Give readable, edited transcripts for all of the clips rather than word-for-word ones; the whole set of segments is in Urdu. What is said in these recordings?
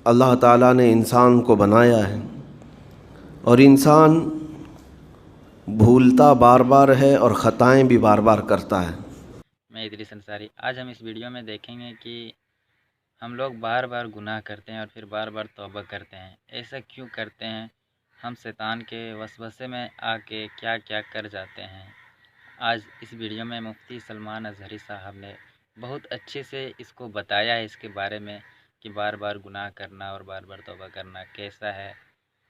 اللہ تعالیٰ نے انسان کو بنایا ہے اور انسان بھولتا بار بار ہے اور خطائیں بھی بار بار کرتا ہے۔ میں ادریس انصاری۔ آج ہم اس ویڈیو میں دیکھیں گے کہ ہم لوگ بار بار گناہ کرتے ہیں اور پھر بار بار توبہ کرتے ہیں۔ ایسا کیوں کرتے ہیں؟ ہم شیطان کے وسوسے میں آ کے کیا کیا کر جاتے ہیں؟ آج اس ویڈیو میں مفتی سلمان اظہری صاحب نے بہت اچھے سے اس کو بتایا ہے، اس کے بارے میں کہ بار بار گناہ کرنا اور بار بار توبہ کرنا کیسا ہے،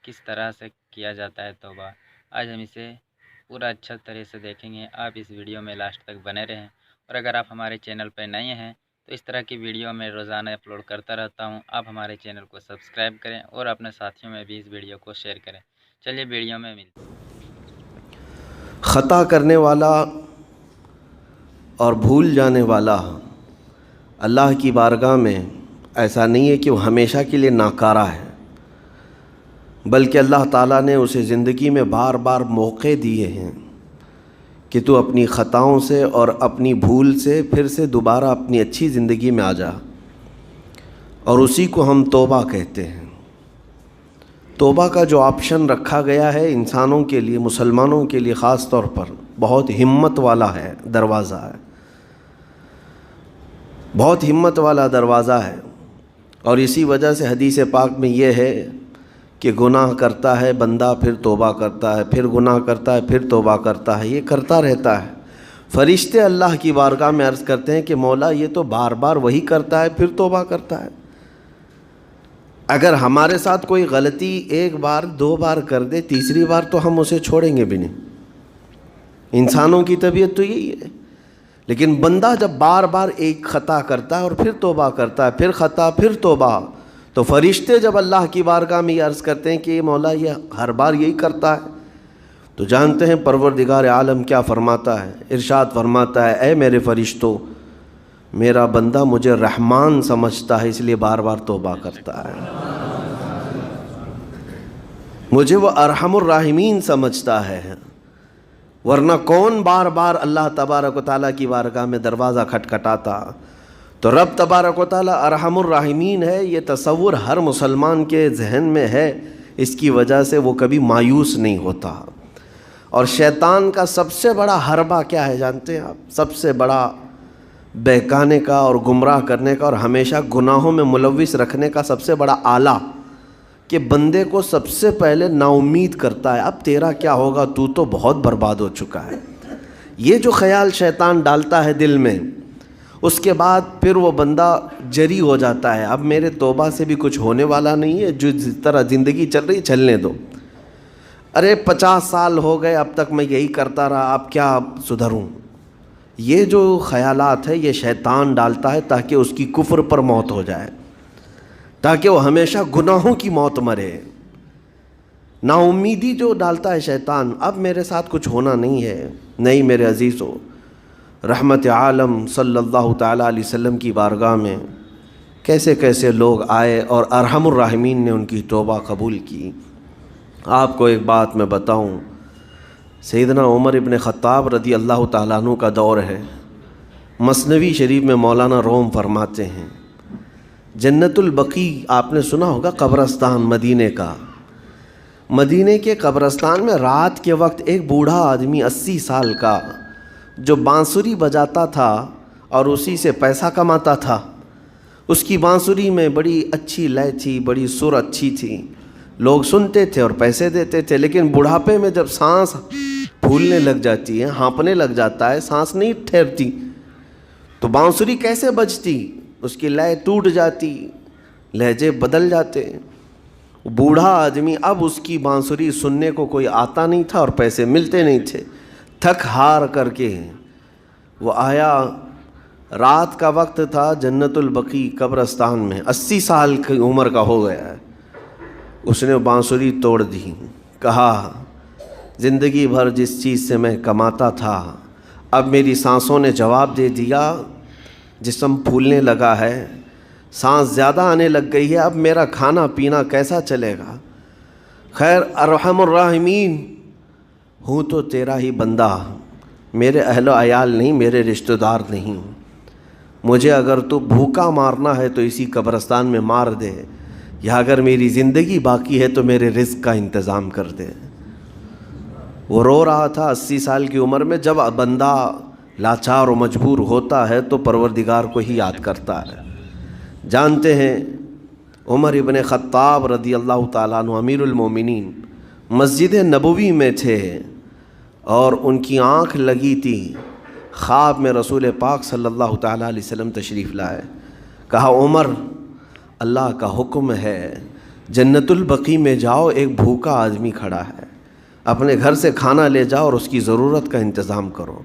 کس طرح سے کیا جاتا ہے توبہ۔ آج ہم اسے پورا اچھا طرح سے دیکھیں گے۔ آپ اس ویڈیو میں لاسٹ تک بنے رہیں، اور اگر آپ ہمارے چینل پہ نئے ہیں تو اس طرح کی ویڈیو میں روزانہ اپلوڈ کرتا رہتا ہوں۔ آپ ہمارے چینل کو سبسکرائب کریں اور اپنے ساتھیوں میں بھی اس ویڈیو کو شیئر کریں۔ چلیے ویڈیو میں ملتے ہیں۔ خطا کرنے والا اور بھول جانے والا اللہ کی بارگاہ میں ایسا نہیں ہے کہ وہ ہمیشہ کے لیے ناکارہ ہے، بلکہ اللہ تعالیٰ نے اسے زندگی میں بار بار موقع دیے ہیں کہ تو اپنی خطاؤں سے اور اپنی بھول سے پھر سے دوبارہ اپنی اچھی زندگی میں آ جا، اور اسی کو ہم توبہ کہتے ہیں۔ توبہ کا جو آپشن رکھا گیا ہے انسانوں کے لیے، مسلمانوں کے لیے خاص طور پر، بہت ہمت والا ہے دروازہ ہے، بہت ہمت والا دروازہ ہے۔ اور اسی وجہ سے حدیث پاک میں یہ ہے کہ گناہ کرتا ہے بندہ، پھر توبہ کرتا ہے، پھر گناہ کرتا ہے، پھر توبہ کرتا ہے، یہ کرتا رہتا ہے۔ فرشتے اللہ کی بارگاہ میں عرض کرتے ہیں کہ مولا یہ تو بار بار وہی کرتا ہے، پھر توبہ کرتا ہے۔ اگر ہمارے ساتھ کوئی غلطی ایک بار دو بار کر دے، تیسری بار تو ہم اسے چھوڑیں گے بھی نہیں۔ انسانوں کی طبیعت تو یہی ہے۔ لیکن بندہ جب بار بار ایک خطا کرتا ہے اور پھر توبہ کرتا ہے، پھر خطا پھر توبہ، تو فرشتے جب اللہ کی بارگاہ میں یہ عرض کرتے ہیں کہ یہ مولا یہ ہر بار یہی کرتا ہے، تو جانتے ہیں پروردگار عالم کیا فرماتا ہے؟ ارشاد فرماتا ہے، اے میرے فرشتوں، میرا بندہ مجھے رحمان سمجھتا ہے اس لیے بار بار توبہ کرتا ہے، مجھے وہ ارحم الراحمین سمجھتا ہے، ورنہ کون بار بار اللہ تبارک و تعالیٰ کی بارگاہ میں دروازہ کھٹکھٹاتا۔ تو رب تبارک و تعالیٰ ارحم الراحمین ہے، یہ تصور ہر مسلمان کے ذہن میں ہے، اس کی وجہ سے وہ کبھی مایوس نہیں ہوتا۔ اور شیطان کا سب سے بڑا حربہ کیا ہے جانتے ہیں آپ؟ سب سے بڑا بہکانے کا اور گمراہ کرنے کا اور ہمیشہ گناہوں میں ملوث رکھنے کا سب سے بڑا آلہ، کہ بندے کو سب سے پہلے نا امید کرتا ہے، اب تیرا کیا ہوگا، تو تو بہت برباد ہو چکا ہے۔ یہ جو خیال شیطان ڈالتا ہے دل میں، اس کے بعد پھر وہ بندہ جری ہو جاتا ہے، اب میرے توبہ سے بھی کچھ ہونے والا نہیں ہے، جو جس طرح زندگی چل رہی چلنے دو، ارے 50 سال ہو گئے اب تک میں یہی کرتا رہا، اب کیا سدھروں۔ یہ جو خیالات ہے یہ شیطان ڈالتا ہے تاکہ اس کی کفر پر موت ہو جائے، تاکہ وہ ہمیشہ گناہوں کی موت مرے۔ نا امیدی جو ڈالتا ہے شیطان، اب میرے ساتھ کچھ ہونا نہیں ہے۔ نہیں میرے عزیزو، رحمت عالم صلی اللہ تعالیٰ علیہ وسلم کی بارگاہ میں کیسے کیسے لوگ آئے اور ارحم الراحمین نے ان کی توبہ قبول کی۔ آپ کو ایک بات میں بتاؤں، سیدنا عمر ابن خطاب رضی اللہ تعالیٰ عنہ کا دور ہے۔ مثنوی شریف میں مولانا روم فرماتے ہیں، جنت البقیع آپ نے سنا ہوگا، قبرستان مدینے کا، مدینے کے قبرستان میں رات کے وقت ایک بوڑھا آدمی 80 سال کا جو بانسری بجاتا تھا اور اسی سے پیسہ کماتا تھا، اس کی بانسری میں بڑی اچھی لے تھی، بڑی سر اچھی تھی، لوگ سنتے تھے اور پیسے دیتے تھے، لیکن بڑھاپے میں جب سانس پھولنے لگ جاتی ہے، ہانپنے لگ جاتا ہے، سانس نہیں ٹھہرتی، تو بانسری کیسے بجتی؟ اس کی لے ٹوٹ جاتی، لہجے بدل جاتے۔ بوڑھا آدمی، اب اس کی بانسری سننے کو کوئی آتا نہیں تھا اور پیسے ملتے نہیں تھے، تھک ہار کر کے وہ آیا، رات کا وقت تھا، جنت البقیع قبرستان میں، 80 سال کی عمر کا ہو گیا ہے، اس نے بانسری توڑ دی، کہا زندگی بھر جس چیز سے میں کماتا تھا اب میری سانسوں نے جواب دے دیا، جسم پھولنے لگا ہے، سانس زیادہ آنے لگ گئی ہے، اب میرا کھانا پینا کیسا چلے گا؟ خیر ارحم الراحمین ہوں تو تیرا ہی بندہ، میرے اہل و عیال نہیں، میرے رشتہ دار نہیں، مجھے اگر تو بھوکا مارنا ہے تو اسی قبرستان میں مار دے، یا اگر میری زندگی باقی ہے تو میرے رزق کا انتظام کر دے۔ وہ رو رہا تھا 80 سال کی عمر میں۔ جب بندہ لاچار و مجبور ہوتا ہے تو پروردگار کو ہی یاد کرتا ہے۔ جانتے ہیں عمر ابن خطاب رضی اللہ تعالیٰ عنہ امیر المومنین مسجد نبوی میں تھے اور ان کی آنکھ لگی تھی، خواب میں رسول پاک صلی اللہ تعالیٰ علیہ وسلم تشریف لائے۔ کہا عمر اللہ کا حکم ہے جنت البقیع میں جاؤ، ایک بھوکا آدمی کھڑا ہے، اپنے گھر سے کھانا لے جاؤ اور اس کی ضرورت کا انتظام کرو۔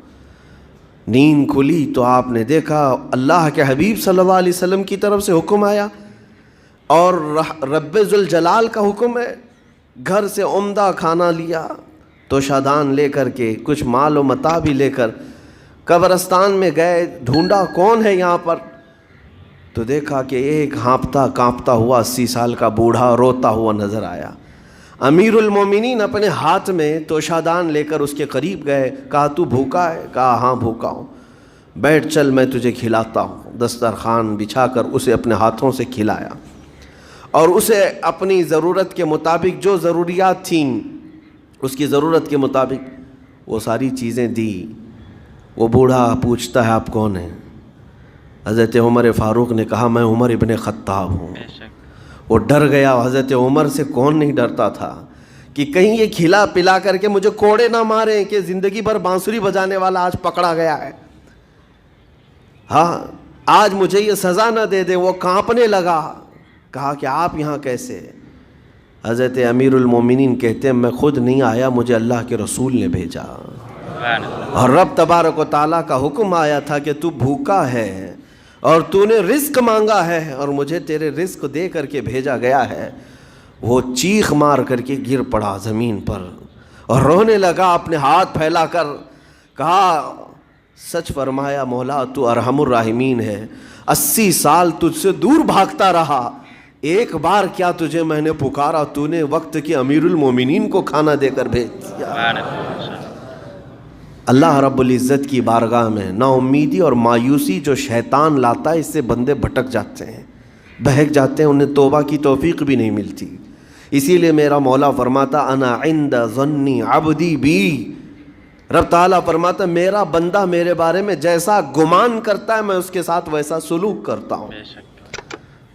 نیند کھلی تو آپ نے دیکھا اللہ کے حبیب صلی اللہ علیہ وسلم کی طرف سے حکم آیا اور رب ذوالجلال کا حکم ہے۔ گھر سے عمدہ کھانا لیا، توشادان لے کر کے، کچھ مال و متاع بھی لے کر قبرستان میں گئے، ڈھونڈا کون ہے یہاں پر، تو دیکھا کہ ایک ہانپتا کانپتا ہوا 80 سال کا بوڑھا روتا ہوا نظر آیا۔ امیر المومنین اپنے ہاتھ میں توشادان لے کر اس کے قریب گئے، کہا تو بھوکا ہے؟ کہا ہاں بھوکا ہوں۔ بیٹھ چل میں تجھے کھلاتا ہوں۔ دسترخوان بچھا کر اسے اپنے ہاتھوں سے کھلایا اور اسے اپنی ضرورت کے مطابق جو ضروریات تھیں اس کی ضرورت کے مطابق وہ ساری چیزیں دی۔ وہ بوڑھا پوچھتا ہے آپ کون ہیں؟ حضرت عمر فاروق نے کہا میں عمر ابن خطاب ہوں۔ وہ ڈر گیا۔ حضرت عمر سے کون نہیں ڈرتا تھا کہ کہیں یہ کھلا پلا کر کے مجھے کوڑے نہ ماریں کہ زندگی بھر بانسری بجانے والا آج پکڑا گیا ہے، ہاں آج مجھے یہ سزا نہ دے دے۔ وہ کانپنے لگا، کہا کہ آپ یہاں کیسے؟ حضرت امیر المومنین کہتے ہیں میں خود نہیں آیا، مجھے اللہ کے رسول نے بھیجا، اور رب تبارک و تعالیٰ کا حکم آیا تھا کہ تو بھوکا ہے اور تو نے رزق مانگا ہے اور مجھے تیرے رزق دے کر کے بھیجا گیا ہے۔ وہ چیخ مار کر کے گر پڑا زمین پر اور رونے لگا، اپنے ہاتھ پھیلا کر کہا سچ فرمایا مولا تو ارحم الراحمین ہے، 80 سال تجھ سے دور بھاگتا رہا، ایک بار کیا تجھے میں نے پکارا، تو نے وقت کی امیر المومنین کو کھانا دے کر بھیج دیا۔ اللہ رب العزت کی بارگاہ میں نا امیدی اور مایوسی جو شیطان لاتا ہے اس سے بندے بھٹک جاتے ہیں، بہک جاتے ہیں، انہیں توبہ کی توفیق بھی نہیں ملتی۔ اسی لیے میرا مولا فرماتا انا عند ظن عبدی بی، رب تعالیٰ فرماتا میرا بندہ میرے بارے میں جیسا گمان کرتا ہے میں اس کے ساتھ ویسا سلوک کرتا ہوں۔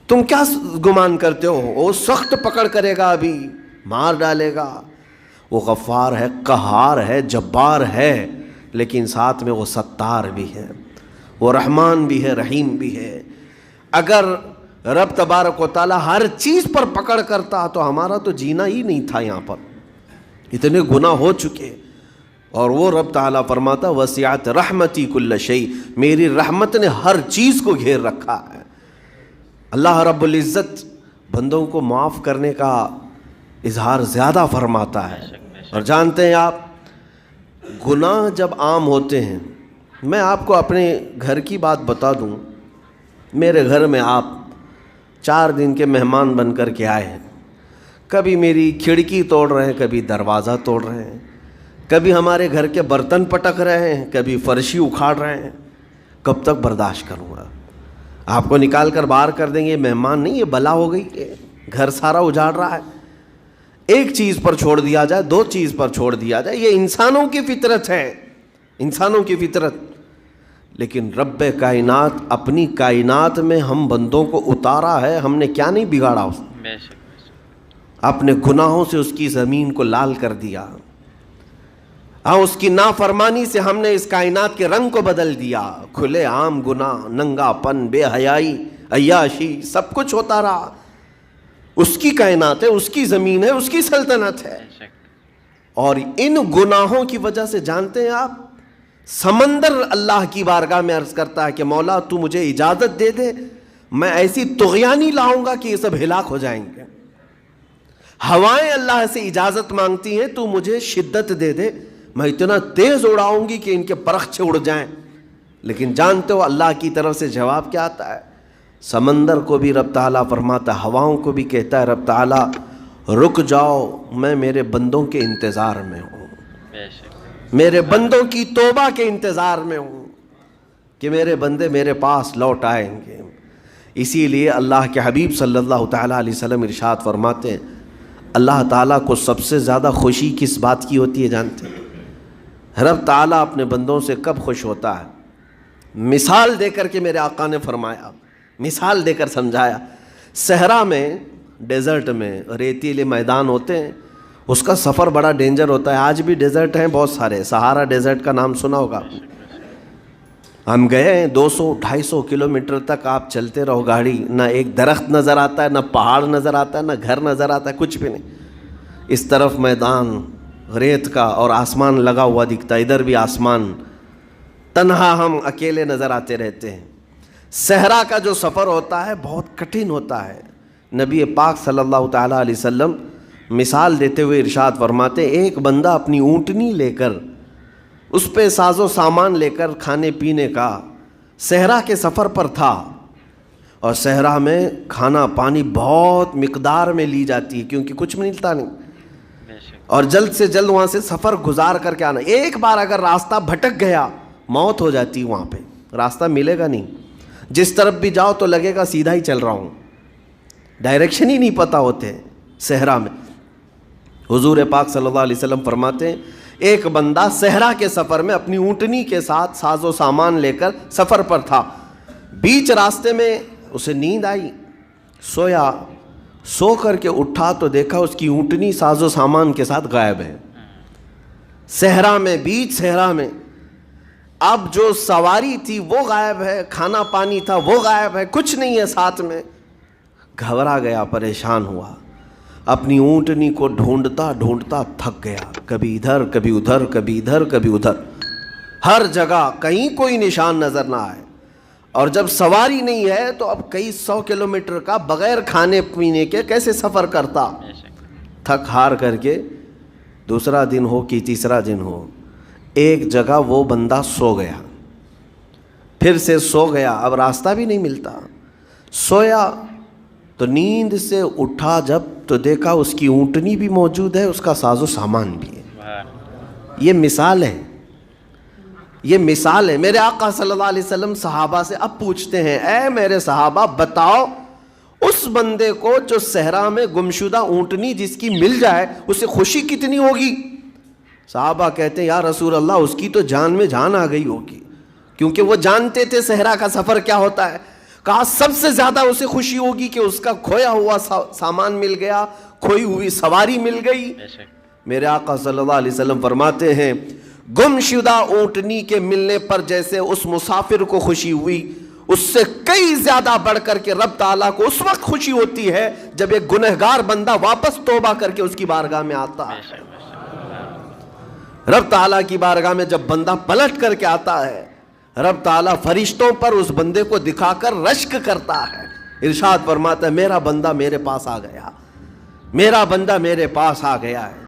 تم کیا گمان کرتے ہو؟ وہ سخت پکڑ کرے گا، ابھی مار ڈالے گا۔ وہ غفار ہے، قہار ہے، جبار ہے، لیکن ساتھ میں وہ ستار بھی ہے، وہ رحمان بھی ہے، رحیم بھی ہے۔ اگر رب تبارک و تعالیٰ ہر چیز پر پکڑ کرتا تو ہمارا تو جینا ہی نہیں تھا، یہاں پر اتنے گناہ ہو چکے۔ اور وہ رب تعالیٰ فرماتا وسعت رحمتی کل شیء، میری رحمت نے ہر چیز کو گھیر رکھا ہے۔ اللہ رب العزت بندوں کو معاف کرنے کا اظہار زیادہ فرماتا ہے۔ اور جانتے ہیں آپ گناہ جب عام ہوتے ہیں، میں آپ کو اپنے گھر کی بات بتا دوں، میرے گھر میں آپ 4 دن کے مہمان بن کر کے آئے ہیں، کبھی میری کھڑکی توڑ رہے ہیں، کبھی دروازہ توڑ رہے ہیں، کبھی ہمارے گھر کے برتن پٹک رہے ہیں، کبھی فرشی اکھاڑ رہے ہیں، کب تک برداشت کروں گا؟ آپ کو نکال کر باہر کر دیں گے، مہمان نہیں، یہ بلا ہو گئی کہ گھر سارا اجاڑ رہا ہے۔ ایک چیز پر چھوڑ دیا جائے، 2 چیز پر چھوڑ دیا جائے، یہ انسانوں کی فطرت ہے، انسانوں کی فطرت۔ لیکن رب کائنات اپنی کائنات میں ہم بندوں کو اتارا ہے، ہم نے کیا نہیں بگاڑا اس نے، اپنے گناہوں سے اس کی زمین کو لال کر دیا، ہاں اس کی نافرمانی سے ہم نے اس کائنات کے رنگ کو بدل دیا۔ کھلے عام گناہ، ننگا پن، بے حیائی، عیاشی، سب کچھ ہوتا رہا۔ اس کی کائنات ہے، اس کی زمین ہے، اس کی سلطنت ہے۔ اور ان گناہوں کی وجہ سے جانتے ہیں آپ، سمندر اللہ کی بارگاہ میں عرض کرتا ہے کہ مولا تو مجھے اجازت دے دے، میں ایسی طغیانی لاؤں گا کہ یہ سب ہلاک ہو جائیں گے۔ ہوائیں اللہ سے اجازت مانگتی ہیں تو مجھے شدت دے دے، میں اتنا تیز اڑاؤں گی کہ ان کے پرخچے اڑ جائیں۔ لیکن جانتے ہو اللہ کی طرف سے جواب کیا آتا ہے؟ سمندر کو بھی رب تعالیٰ فرماتا ہے، ہواؤں کو بھی کہتا ہے رب تعالیٰ رک جاؤ، میں میرے بندوں کے انتظار میں ہوں، میرے بندوں کی توبہ کے انتظار میں ہوں کہ میرے بندے میرے پاس لوٹ آئیں گے۔ اسی لیے اللہ کے حبیب صلی اللہ تعالیٰ علیہ وسلم ارشاد فرماتے ہیں اللہ تعالیٰ کو سب سے زیادہ خوشی کس بات کی ہوتی ہے جانتے ہیں؟ رب تعالیٰ اپنے بندوں سے کب خوش ہوتا ہے؟ مثال دے کر کے میرے آقا نے فرمایا، مثال دے کر سمجھایا، صحرا میں، ڈیزرٹ میں ریتیلے میدان ہوتے ہیں، اس کا سفر بڑا ڈینجر ہوتا ہے۔ آج بھی ڈیزرٹ ہیں بہت سارے، سہارا ڈیزرٹ کا نام سنا ہوگا۔ ہم گئے ہیں 200-250 کلومیٹر تک آپ چلتے رہو گاڑی، نہ ایک درخت نظر آتا ہے، نہ پہاڑ نظر آتا ہے، نہ گھر نظر آتا ہے، کچھ بھی نہیں۔ اس طرف میدان ریت کا اور آسمان لگا ہوا دکھتا ہے، ادھر بھی آسمان، تنہا ہم اکیلے نظر آتے رہتے ہیں۔ صحرا کا جو سفر ہوتا ہے بہت کٹھن ہوتا ہے۔ نبی پاک صلی اللہ تعالیٰ علیہ وسلم مثال دیتے ہوئے ارشاد فرماتے ایک بندہ اپنی اونٹنی لے کر، اس پہ ساز و سامان لے کر کھانے پینے کا صحرا کے سفر پر تھا، اور صحرا میں کھانا پانی بہت مقدار میں لی جاتی ہے کیونکہ کچھ ملتا نہیں، اور جلد سے جلد وہاں سے سفر گزار کر کے آنا۔ ایک بار اگر راستہ بھٹک گیا موت ہو جاتی، وہاں پہ راستہ ملے گا نہیں، جس طرف بھی جاؤ تو لگے گا سیدھا ہی چل رہا ہوں، ڈائریکشن ہی نہیں پتہ ہوتے صحرا میں۔ حضور پاک صلی اللہ علیہ وسلم فرماتے ہیں ایک بندہ صحرا کے سفر میں اپنی اونٹنی کے ساتھ ساز و سامان لے کر سفر پر تھا، بیچ راستے میں اسے نیند آئی، سویا، سو کر کے اٹھا تو دیکھا اس کی اونٹنی ساز و سامان کے ساتھ غائب ہے، صحرا میں، بیچ صحرا میں۔ اب جو سواری تھی وہ غائب ہے، کھانا پانی تھا وہ غائب ہے، کچھ نہیں ہے ساتھ میں۔ گھبرا گیا، پریشان ہوا، اپنی اونٹنی کو ڈھونڈتا ڈھونڈتا تھک گیا، کبھی ادھر کبھی ادھر، کبھی ادھر کبھی ادھر، ہر جگہ کہیں کوئی نشان نظر نہ آئے۔ اور جب سواری نہیں ہے تو اب کئی 100 کلومیٹر کا بغیر کھانے پینے کے کیسے سفر کرتا؟ تھک ہار کر کے دوسرا دن ہو کہ تیسرا دن ہو، ایک جگہ وہ بندہ سو گیا، پھر سے سو گیا، اب راستہ بھی نہیں ملتا، سویا تو نیند سے اٹھا جب تو دیکھا اس کی اونٹنی بھی موجود ہے، اس کا ساز و سامان بھی ہے۔ یہ مثال ہے، یہ مثال ہے۔ میرے آقا صلی اللہ علیہ وسلم صحابہ سے اب پوچھتے ہیں اے میرے صحابہ بتاؤ اس بندے کو جو صحرا میں گمشدہ اونٹنی جس کی مل جائے اسے خوشی کتنی ہوگی؟ صحابہ کہتے ہیں یا رسول اللہ اس کی تو جان میں جان آ گئی ہوگی، کیونکہ وہ جانتے تھے صحرا کا سفر کیا ہوتا ہے۔ کہا سب سے زیادہ اسے خوشی ہوگی کہ اس کا کھویا ہوا سامان مل گیا، کھوئی ہوئی سواری مل گئی۔ میرے آقا صلی اللہ علیہ وسلم فرماتے ہیں گمشدہ اونٹنی کے ملنے پر جیسے اس مسافر کو خوشی ہوئی، اس سے کئی زیادہ بڑھ کر کے رب تعالیٰ کو اس وقت خوشی ہوتی ہے جب ایک گنہگار بندہ واپس توبہ کر کے اس کی بارگاہ میں آتا ہے۔ رب تعالیٰ کی بارگاہ میں جب بندہ پلٹ کر کے آتا ہے، رب تعالیٰ فرشتوں پر اس بندے کو دکھا کر رشک کرتا ہے، ارشاد فرماتا ہے میرا بندہ میرے پاس آ گیا، میرا بندہ میرے پاس آ گیا ہے۔